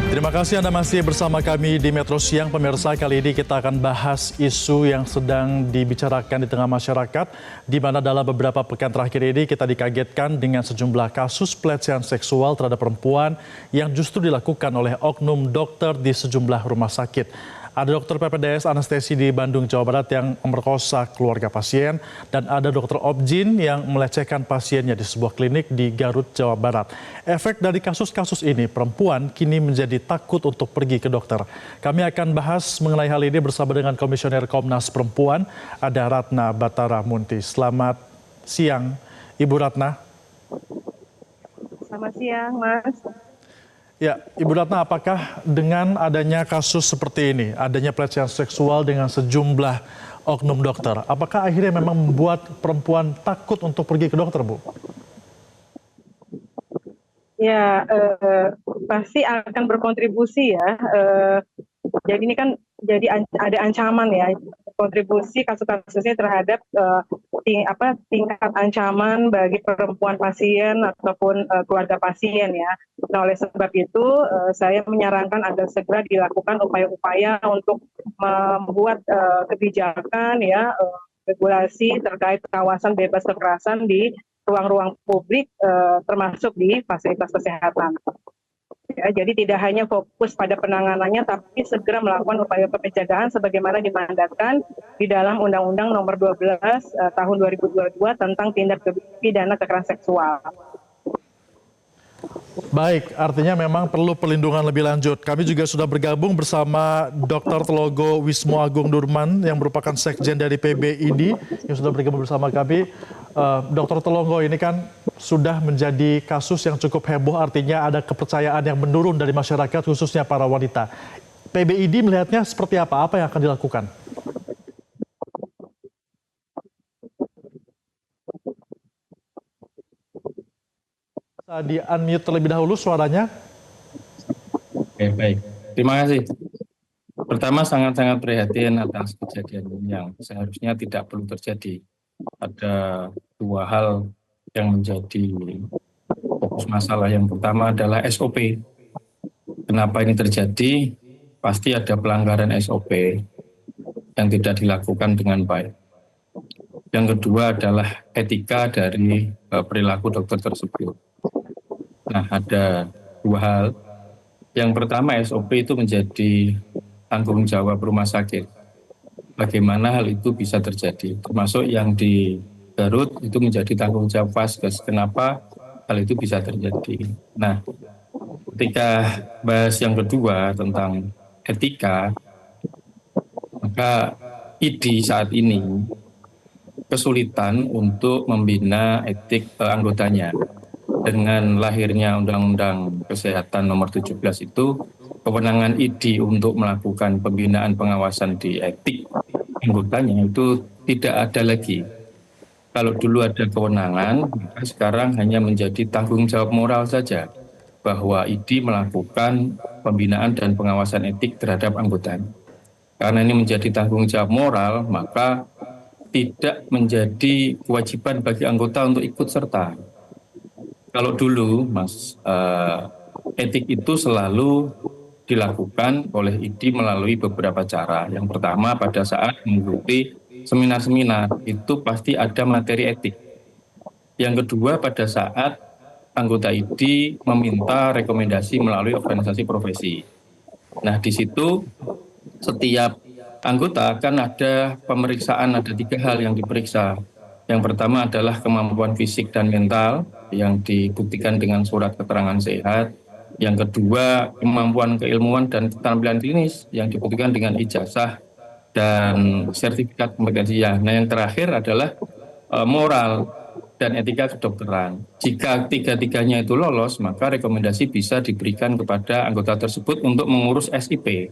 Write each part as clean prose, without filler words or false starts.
Terima kasih Anda masih bersama kami di Metro Siang. Pemirsa, kali ini kita akan bahas isu yang sedang dibicarakan di tengah masyarakat, di mana dalam beberapa pekan terakhir ini kita dikagetkan dengan sejumlah kasus pelecehan seksual terhadap perempuan yang justru dilakukan oleh oknum dokter di sejumlah rumah sakit. Ada dokter PPDS anestesi di Bandung, Jawa Barat yang memerkosa keluarga pasien, dan ada dokter Obgyn yang melecehkan pasiennya di sebuah klinik di Garut, Jawa Barat. Efek dari kasus-kasus ini, perempuan kini menjadi takut untuk pergi ke dokter. Kami akan bahas mengenai hal ini bersama dengan Komisioner Komnas Perempuan, ada Ratna Batara Munti. Selamat siang, Ibu Ratna. Selamat siang, Mas. Ya, Ibu Ratna, apakah dengan adanya kasus seperti ini, adanya pelecehan seksual dengan sejumlah oknum dokter, apakah akhirnya memang membuat perempuan takut untuk pergi ke dokter, Bu? Ya, pasti akan berkontribusi ya. Jadi ini kan ada ancaman ya, kontribusi kasus-kasusnya terhadap tingkat ancaman bagi perempuan pasien ataupun keluarga pasien ya. Nah, oleh sebab itu saya menyarankan agar segera dilakukan upaya-upaya untuk membuat kebijakan ya, regulasi terkait kawasan bebas kekerasan di ruang-ruang publik termasuk di fasilitas kesehatan. Ya, jadi tidak hanya fokus pada penanganannya, tapi segera melakukan upaya pencegahan sebagaimana dimandatkan di dalam Undang-Undang Nomor 12 Tahun 2022 tentang tindak pidana kekerasan seksual. Baik, artinya memang perlu perlindungan lebih lanjut. Kami juga sudah bergabung bersama Dr. Telogo Wismo Agung Durman yang merupakan sekjen dari PBID yang sudah bergabung bersama kami. Dr. Telogo, ini kan sudah menjadi kasus yang cukup heboh, artinya ada kepercayaan yang menurun dari masyarakat khususnya para wanita. PBID melihatnya seperti apa? Apa yang akan dilakukan? Bisa di-unmute terlebih dahulu suaranya. Oke, baik. Terima kasih. Pertama, sangat-sangat prihatin atas kejadian ini yang seharusnya tidak perlu terjadi. Ada dua hal yang menjadi fokus masalah. Yang pertama adalah SOP. Kenapa ini terjadi? Pasti ada pelanggaran SOP yang tidak dilakukan dengan baik. Yang kedua adalah etika dari perilaku dokter tersebut. Nah, ada dua hal. Yang pertama, SOP itu menjadi tanggung jawab rumah sakit. Bagaimana hal itu bisa terjadi? Termasuk yang di Garut itu menjadi tanggung jawab Vaskes. Kenapa hal itu bisa terjadi? Nah, ketika bahas yang kedua tentang etika, maka ID saat ini kesulitan untuk membina etik anggotanya. Dengan lahirnya Undang-Undang Kesehatan Nomor 17 itu, kewenangan ID untuk melakukan pembinaan pengawasan di etik anggotanya itu tidak ada lagi. Kalau dulu ada kewenangan, maka sekarang hanya menjadi tanggung jawab moral saja bahwa ID melakukan pembinaan dan pengawasan etik terhadap anggotanya. Karena ini menjadi tanggung jawab moral, maka tidak menjadi kewajiban bagi anggota untuk ikut serta. Kalau dulu, Mas, etik itu selalu dilakukan oleh ID melalui beberapa cara. Yang pertama, pada saat mengikuti seminar-seminar, itu pasti ada materi etik. Yang kedua, pada saat anggota ID meminta rekomendasi melalui organisasi profesi. Nah, di situ setiap anggota akan ada pemeriksaan, ada 3 hal yang diperiksa. Yang pertama adalah kemampuan fisik dan mental yang dibuktikan dengan surat keterangan sehat. Yang kedua, kemampuan keilmuan dan keterampilan klinis yang dibuktikan dengan ijazah dan sertifikat kompetensinya. Nah, yang terakhir adalah moral dan etika kedokteran. Jika tiga-tiganya itu lolos, maka rekomendasi bisa diberikan kepada anggota tersebut untuk mengurus SIP.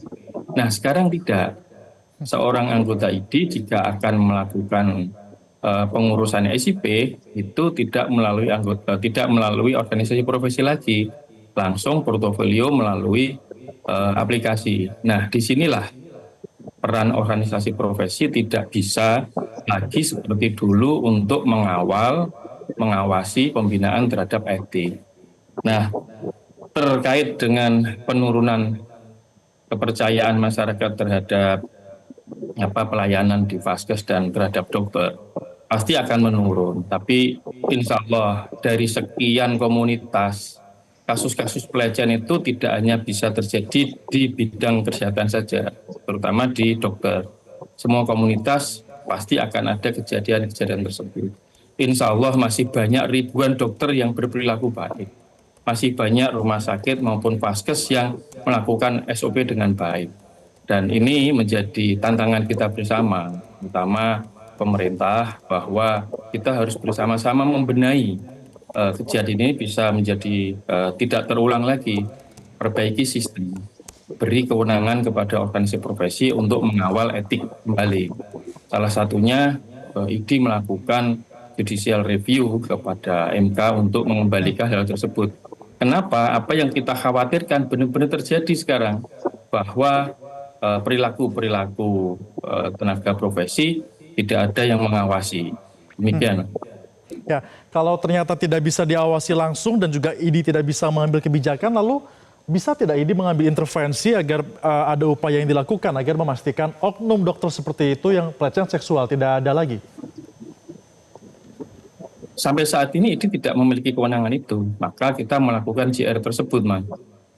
Nah, sekarang tidak. Seorang anggota ID jika akan melakukan pengurusan SIP itu tidak melalui organisasi profesi lagi, langsung portofolio melalui aplikasi. Nah, disinilah peran organisasi profesi tidak bisa lagi seperti dulu untuk mengawasi pembinaan terhadap etik. Nah, terkait dengan penurunan kepercayaan masyarakat terhadap pelayanan di Vaskes dan terhadap dokter pasti akan menurun. Tapi insya Allah dari sekian komunitas kasus-kasus pelecehan itu tidak hanya bisa terjadi di bidang kesehatan saja, terutama di dokter. Semua komunitas pasti akan ada kejadian-kejadian tersebut. Insya Allah masih banyak ribuan dokter yang berperilaku baik. Masih banyak rumah sakit maupun vaskes yang melakukan SOP dengan baik. Dan ini menjadi tantangan kita bersama, terutama pemerintah, bahwa kita harus bersama-sama membenahi kejadian ini bisa menjadi tidak terulang lagi, perbaiki sistem, beri kewenangan kepada organisasi profesi untuk mengawal etik kembali. Salah satunya IDI melakukan judicial review kepada MK untuk mengembalikan hal tersebut. Kenapa? Apa yang kita khawatirkan benar-benar terjadi sekarang, bahwa perilaku-perilaku tenaga profesi tidak ada yang mengawasi. Demikian. Ya, kalau ternyata tidak bisa diawasi langsung dan juga IDI tidak bisa mengambil kebijakan, lalu bisa tidak IDI mengambil intervensi agar ada upaya yang dilakukan agar memastikan oknum dokter seperti itu yang pelecehan seksual tidak ada lagi? Sampai saat ini IDI tidak memiliki kewenangan itu, maka kita melakukan JR tersebut, Mas.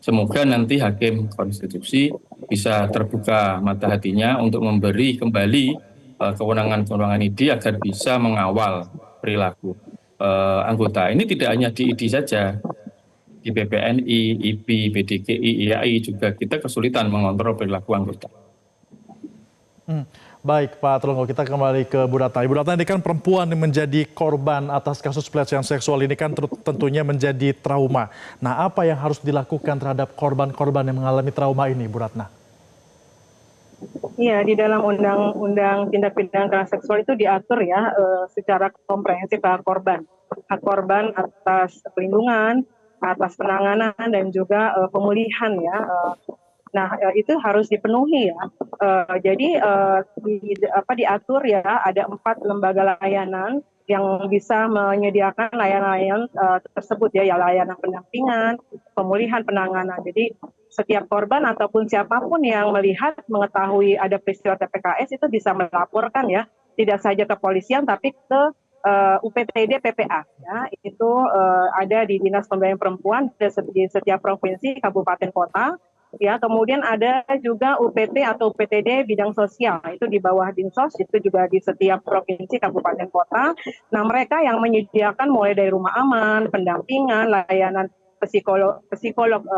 Semoga nanti hakim konstitusi bisa terbuka mata hatinya untuk memberi kembali kewenangan-kewenangan IDI agar bisa mengawal perilaku anggota. Ini tidak hanya di IDI saja, di BPNI, IPI, BDGI, IAI juga kita kesulitan mengontrol perilaku anggota. Baik Pak Tronggo, kita kembali ke Bu Ratna. Ibu Ratna, ini kan perempuan yang menjadi korban atas kasus pelecehan seksual ini kan tentunya menjadi trauma. Nah, apa yang harus dilakukan terhadap korban-korban yang mengalami trauma ini, Bu Ratna? Iya, di dalam undang-undang tindak pidana kekerasan seksual itu diatur ya secara komprehensif hak korban. Hak korban atas perlindungan, atas penanganan dan juga pemulihan ya. Nah, itu harus dipenuhi ya. Jadi diatur ya, ada 4 lembaga layanan yang bisa menyediakan layanan-layanan tersebut ya, layanan pendampingan, pemulihan, penanganan. Jadi setiap korban ataupun siapapun yang melihat mengetahui ada peristiwa TPKS itu bisa melaporkan ya, tidak saja ke polisian tapi ke UPTD PPA ya, itu ada di Dinas Pemberdayaan Perempuan di setiap provinsi, kabupaten, kota. Ya, kemudian ada juga UPT atau UPTD bidang sosial, itu di bawah Dinsos, itu juga di setiap provinsi, kabupaten, kota. Nah, mereka yang menyediakan mulai dari rumah aman, pendampingan, layanan psikolog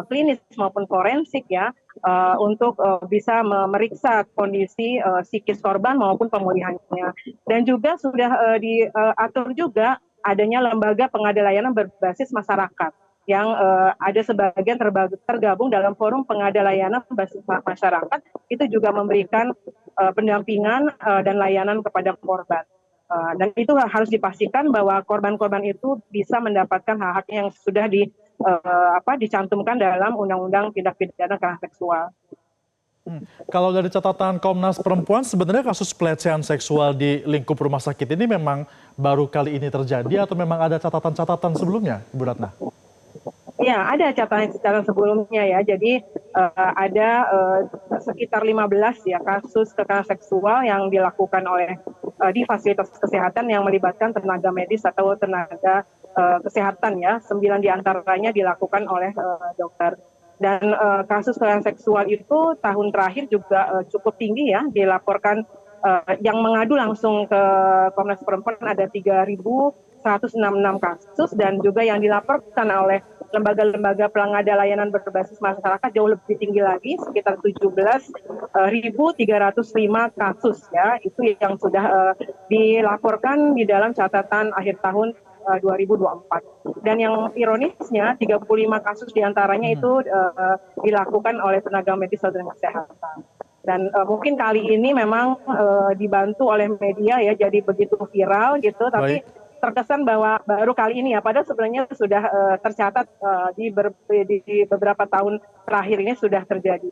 klinis maupun forensik ya, untuk bisa memeriksa kondisi psikis korban maupun pemulihannya. Dan juga sudah diatur juga adanya lembaga pengada layanan berbasis masyarakat yang ada sebagian tergabung dalam forum pengada layanan berbasis masyarakat, itu juga memberikan pendampingan dan layanan kepada korban. Dan itu harus dipastikan bahwa korban-korban itu bisa mendapatkan hak-hak yang sudah dicantumkan dalam Undang-Undang Tindak Pidana Kekerasan Seksual. Kalau dari catatan Komnas Perempuan, sebenarnya kasus pelecehan seksual di lingkup rumah sakit ini memang baru kali ini terjadi atau memang ada catatan-catatan sebelumnya, Bu Ratna? Ya, ada catatan sebelumnya ya. Jadi ada sekitar 15 ya kasus kekerasan seksual yang dilakukan oleh di fasilitas kesehatan yang melibatkan tenaga medis atau tenaga kesehatan ya. 9 diantaranya dilakukan oleh dokter. Dan kasus kekerasan seksual itu tahun terakhir juga cukup tinggi ya, dilaporkan yang mengadu langsung ke Komnas Perempuan ada 3.166 kasus, dan juga yang dilaporkan oleh lembaga-lembaga pengada layanan berbasis masyarakat jauh lebih tinggi lagi, sekitar 17.305 kasus ya, itu yang sudah dilaporkan di dalam catatan akhir tahun 2024. Dan yang ironisnya 35 kasus diantaranya itu dilakukan oleh tenaga medis dan kesehatan. Dan mungkin kali ini memang dibantu oleh media ya, jadi begitu viral gitu, tapi terkesan bahwa baru kali ini ya, padahal sebenarnya sudah tercatat di beberapa tahun terakhir ini sudah terjadi.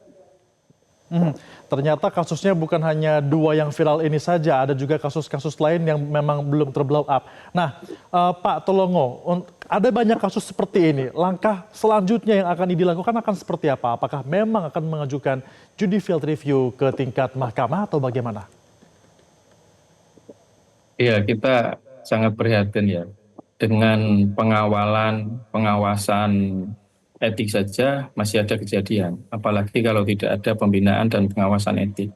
Mhm. Ternyata kasusnya bukan hanya dua yang viral ini saja, ada juga kasus-kasus lain yang memang belum terblow up. Nah, Pak Tolongo, ada banyak kasus seperti ini. Langkah selanjutnya yang akan dilakukan akan seperti apa? Apakah memang akan mengajukan judicial review ke tingkat mahkamah atau bagaimana? Iya, kita sangat prihatin ya dengan pengawasan etik saja masih ada kejadian, apalagi kalau tidak ada pembinaan dan pengawasan etik.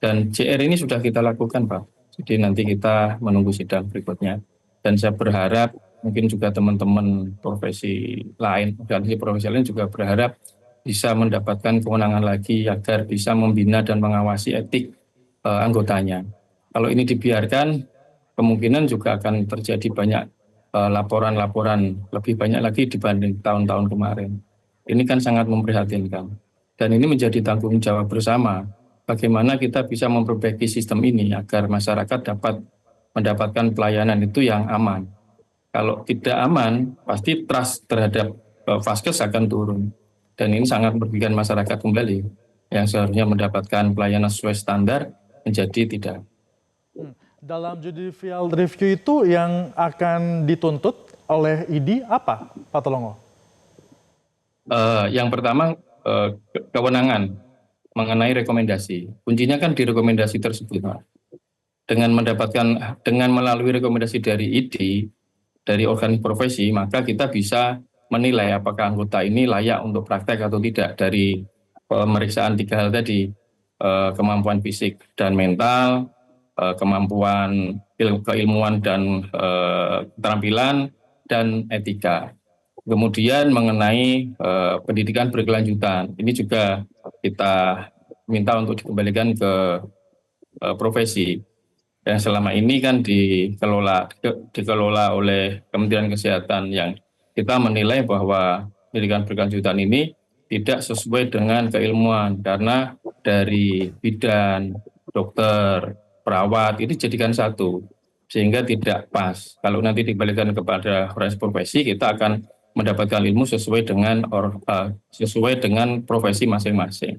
Dan JR ini sudah kita lakukan, Pak. Jadi nanti kita menunggu sidang berikutnya. Dan saya berharap mungkin juga teman-teman profesi lain, organisasi profesi lain juga berharap bisa mendapatkan kewenangan lagi agar bisa membina dan mengawasi etik anggotanya. Kalau ini dibiarkan, kemungkinan juga akan terjadi banyak laporan-laporan lebih banyak lagi dibanding tahun-tahun kemarin. Ini kan sangat memprihatinkan. Dan ini menjadi tanggung jawab bersama. Bagaimana kita bisa memperbaiki sistem ini agar masyarakat dapat mendapatkan pelayanan itu yang aman. Kalau tidak aman, pasti trust terhadap Vaskes akan turun. Dan ini sangat merugikan masyarakat kembali yang seharusnya mendapatkan pelayanan sesuai standar menjadi tidak. Dalam judicial review itu yang akan dituntut oleh ID apa, Pak Tolongo? Yang pertama kewenangan mengenai rekomendasi. Kuncinya kan di rekomendasi tersebut, Pak. Dengan melalui rekomendasi dari ID, dari organisasi profesi, maka kita bisa menilai apakah anggota ini layak untuk praktek atau tidak dari pemeriksaan tiga hal tadi, kemampuan fisik dan mental, kemampuan keilmuan dan keterampilan, dan etika. Kemudian mengenai pendidikan berkelanjutan, ini juga kita minta untuk dikembalikan ke profesi yang selama ini kan dikelola oleh Kementerian Kesehatan, yang kita menilai bahwa pendidikan berkelanjutan ini tidak sesuai dengan keilmuan karena dari bidan, dokter, perawat ini dijadikan satu sehingga tidak pas. Kalau nanti dikembalikan kepada organisasi profesi, kita akan mendapatkan ilmu sesuai dengan profesi masing-masing.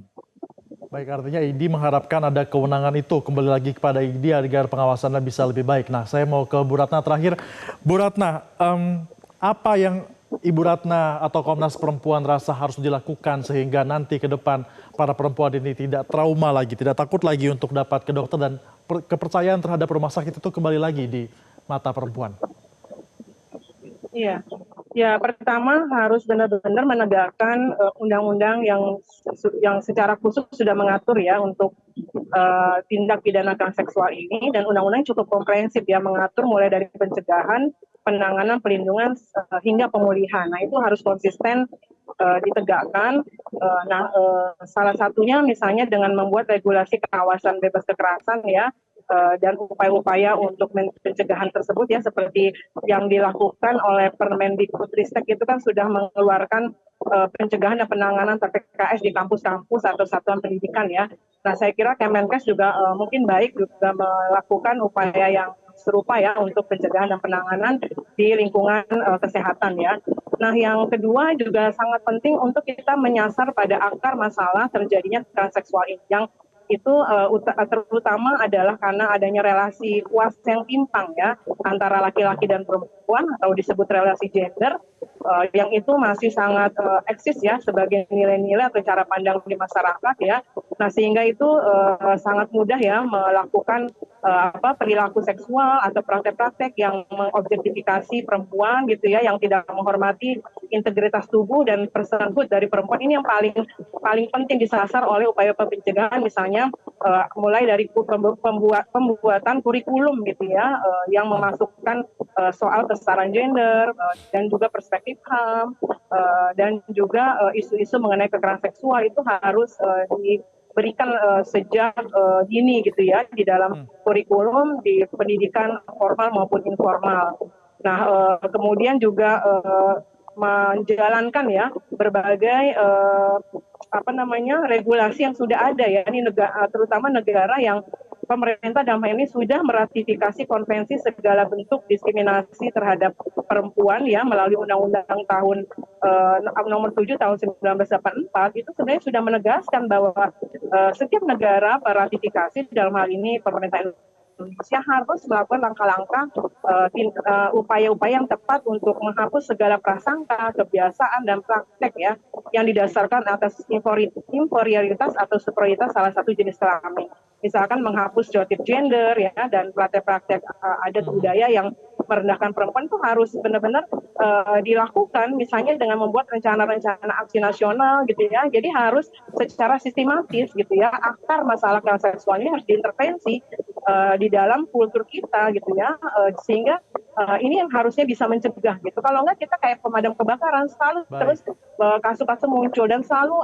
Baik, artinya ID mengharapkan ada kewenangan itu kembali lagi kepada ID agar pengawasannya bisa lebih baik. Nah, saya mau ke Bu Ratna terakhir. Bu Ratna, apa yang Ibu Ratna atau Komnas Perempuan rasa harus dilakukan sehingga nanti ke depan para perempuan ini tidak trauma lagi, tidak takut lagi untuk dapat ke dokter dan kepercayaan terhadap rumah sakit itu kembali lagi di mata perempuan? Iya, ya pertama harus benar-benar menegakkan undang-undang yang secara khusus sudah mengatur ya untuk tindak pidana kekerasan seksual ini, dan undang-undang cukup komprehensif ya, mengatur mulai dari pencegahan, penanganan, perlindungan hingga pemulihan. Nah, itu harus konsisten ditegakkan. Salah satunya misalnya dengan membuat regulasi kawasan bebas kekerasan ya, dan upaya-upaya untuk pencegahan tersebut ya, seperti yang dilakukan oleh Permendikbudristek itu kan sudah mengeluarkan pencegahan dan penanganan TPKS di kampus-kampus atau satuan pendidikan ya. Nah, saya kira Kemenkes juga mungkin baik juga melakukan upaya yang serupa ya untuk pencegahan dan penanganan di lingkungan kesehatan ya. Nah, yang kedua juga sangat penting untuk kita menyasar pada akar masalah terjadinya kekerasan seksual ini, yang itu terutama adalah karena adanya relasi kuasa yang timpang ya antara laki-laki dan perempuan atau disebut relasi gender, yang itu masih sangat eksis ya sebagai nilai-nilai atau cara pandang di masyarakat ya. Nah, sehingga itu sangat mudah ya melakukan perilaku seksual atau praktek-praktek yang mengobjektifikasi perempuan gitu ya, yang tidak menghormati integritas tubuh dan personhood dari perempuan. Ini yang paling penting disasar oleh upaya pencegahan, misalnya mulai dari pembuatan kurikulum gitu ya, yang memasukkan soal kesetaraan gender dan juga perspektif HAM, dan juga isu-isu mengenai kekerasan seksual itu harus diberikan sejak dini gitu ya di dalam kurikulum di pendidikan formal maupun informal. Nah, kemudian juga menjalankan ya berbagai regulasi yang sudah ada ya, ini terutama negara yang pemerintah dalam hal ini sudah meratifikasi konvensi segala bentuk diskriminasi terhadap perempuan ya melalui Undang-Undang tahun nomor 7 tahun 1984 itu sebenarnya sudah menegaskan bahwa setiap negara meratifikasi dalam hal ini pemerintah Indonesia harus melakukan langkah-langkah upaya-upaya yang tepat untuk menghapus segala prasangka, kebiasaan dan praktek ya yang didasarkan atas inferioritas atau superioritas salah satu jenis kelamin. Misalkan menghapus stereotip gender ya dan praktek-praktek adat budaya yang merendahkan perempuan itu harus benar-benar dilakukan misalnya dengan membuat rencana-rencana aksi nasional gitu ya. Jadi harus secara sistematis gitu ya akar masalah kekerasan seksual ini harus diintervensi di dalam kultur kita gitu ya sehingga ini yang harusnya bisa mencegah gitu. Kalau enggak kita kayak pemadam kebakaran selalu terus kasus-kasus muncul dan selalu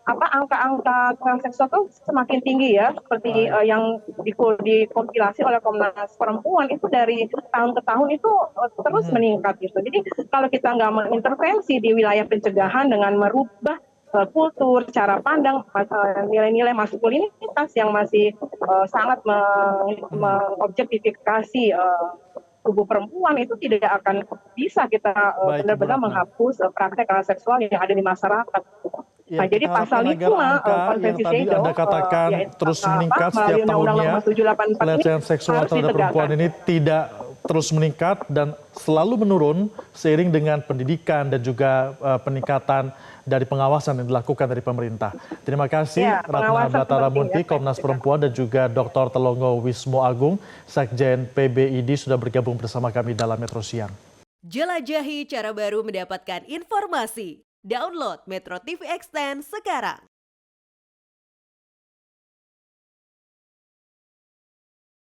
angka-angka kekerasan seksual itu semakin tinggi ya seperti yang dikompilasi oleh Komnas Perempuan itu dari tahun ke tahun itu terus meningkat gitu. Jadi kalau kita nggak mengintervensi di wilayah pencegahan dengan merubah kultur, cara pandang, nilai-nilai maskulinitas yang masih sangat mengobjektifikasi tubuh perempuan itu tidak akan bisa kita benar-benar menghapus praktek kekerasan seksual yang ada di masyarakat. Ya, nah, jadi pasal 5 konvensi yang tadi Anda katakan terus meningkat setiap tahunnya, pelecehan seksual terhadap perempuan ini tidak terus meningkat dan selalu menurun seiring dengan pendidikan dan juga peningkatan dari pengawasan yang dilakukan dari pemerintah. Terima kasih Ratna Batara Munti, Komnas Perempuan dan juga Dr. Telongo Wismo Agung, Sekjen PBID sudah bergabung bersama kami dalam Metro Siang. Jelajahi cara baru mendapatkan informasi. Download Metro TV Extend sekarang.